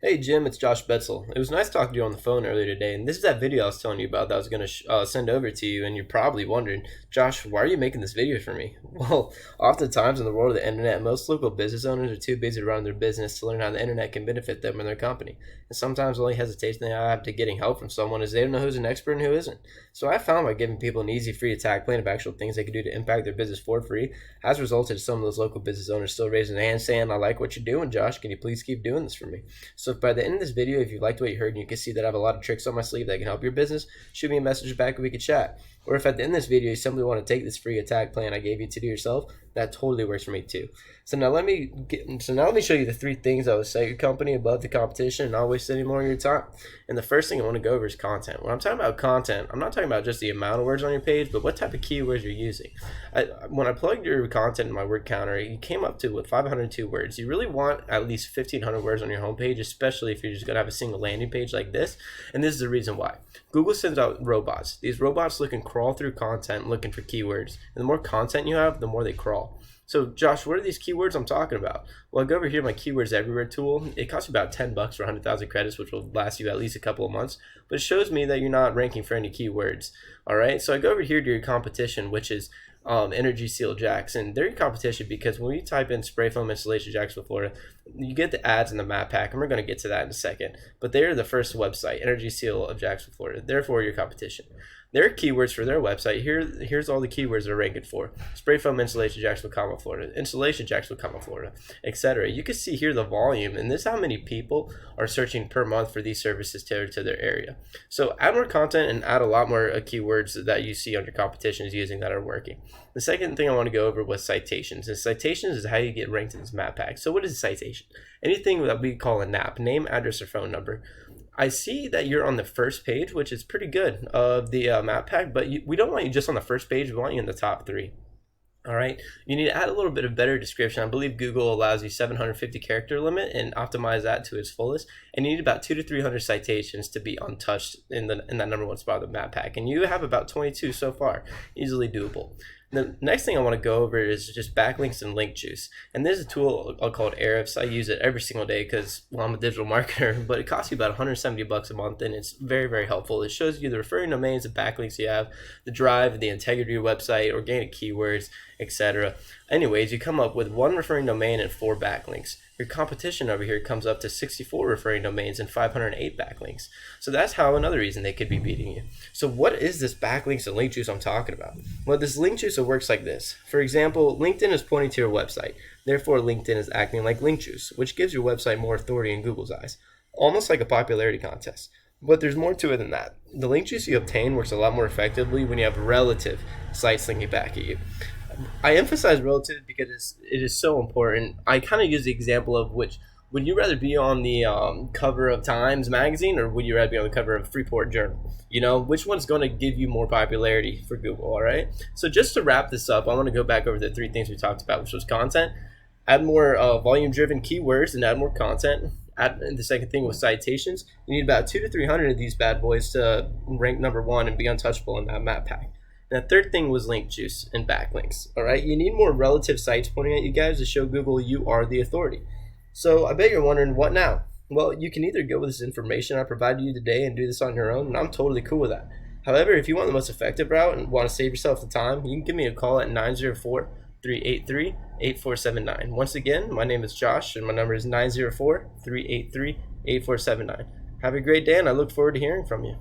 Hey Jim, it's Josh Betzel. It was nice talking to you on the phone earlier today, and this is that video I was telling you about that I was going to send over to you, and you're probably wondering, Josh, why are you making this video for me? Well, oftentimes in the world of the internet, most local business owners are too busy to run their business to learn how the internet can benefit them and their company. And sometimes the only hesitation they have to getting help from someone is they don't know who's an expert and who isn't. So I found by giving people an easy, free attack plan of actual things they can do to impact their business for free has resulted in some of those local business owners still raising their hand saying, I like what you're doing, Josh. Can you please keep doing this for me? So if by the end of this video, if you liked what you heard and you can see that I have a lot of tricks on my sleeve that can help your business, shoot me a message back and we can chat. Or if at the end of this video you simply want to take this free attack plan I gave you to do yourself, that totally works for me too. So now let me show you the three things that will set your company above the competition and not waste any more of your time. And the first thing I want to go over is content. When I'm talking about content, I'm not talking about just the amount of words on your page, but what type of keywords you're using. When I plugged your content in my word counter, you came up to 502 words. You really want at least 1,500 words on your homepage, especially if you're just going to have a single landing page like this. And this is the reason why. Google sends out robots. These robots can crawl through content looking for keywords. And the more content you have, the more they crawl. So Josh, what are these keywords I'm talking about? Well, I go over here to my Keywords Everywhere tool. It costs you about 10 bucks for 100,000 credits, which will last you at least a couple of months. But it shows me that you're not ranking for any keywords. All right. So I go over here to your competition, which is Energy Seal Jacks, and they're your competition because when you type in spray foam installation Jacksonville, Florida, you get the ads in the map pack, and we're going to get to that in a second. But they're the first website, Energy Seal of Jacksonville, Florida. Therefore, your competition. Their keywords for their website, here's all the keywords they're ranking for. Spray foam installation Jacksonville, Florida, installation Jacksonville, Florida, etc. You can see here the volume, and this is how many people are searching per month for these services tailored to their area. So add more content and add a lot more keywords that you see on your competition is using that are working. The second thing I want to go over was citations. And citations is how you get ranked in this map pack. So what is a citation? Anything that we call a NAP, name, address, or phone number. I see that you're on the first page, which is pretty good of the map pack, but we don't want you just on the first page. We want you in the top three. All right. You need to add a little bit of better description. I believe Google allows you 750 character limit and optimize that to its fullest. And you need about 200 to 300 citations to be untouched in that number one spot of the map pack. And you have about 22 so far, easily doable. The next thing I want to go over is just backlinks and link juice. And there's a tool called Ahrefs. I use it every single day because, well, I'm a digital marketer, but it costs you about 170 bucks a month, and it's very, very helpful. It shows you the referring domains, the backlinks you have, the drive, the integrity of your website, organic keywords, etc. Anyways, you come up with one referring domain and 4 backlinks. Your competition over here comes up to 64 referring domains and 508 backlinks. So that's how another reason they could be beating you. So what is this backlinks and link juice I'm talking about? Well, this link juice works like this. For example, LinkedIn is pointing to your website. Therefore, LinkedIn is acting like link juice, which gives your website more authority in Google's eyes. Almost like a popularity contest. But there's more to it than that. The link juice you obtain works a lot more effectively when you have relative sites linking back at you. I emphasize relative because it is so important. I kind of use the example of which would you rather be on the cover of Times magazine or would you rather be on the cover of Freeport Journal? You know, which one's going to give you more popularity for Google, all right? So just to wrap this up, I want to go back over the 3 things we talked about, which was content, add more volume-driven keywords and add more content. And the second thing was citations. You need about 200 to 300 of these bad boys to rank number 1 and be untouchable in that map pack. And the third thing was link juice and backlinks. All right, you need more relative sites pointing at you guys to show Google you are the authority. So I bet you're wondering, what now? Well, you can either go with this information I provided you today and do this on your own, and I'm totally cool with that. However, if you want the most effective route and want to save yourself the time, you can give me a call at 904-383-8479. Once again, my name is Josh, and my number is 904-383-8479. Have a great day, and I look forward to hearing from you.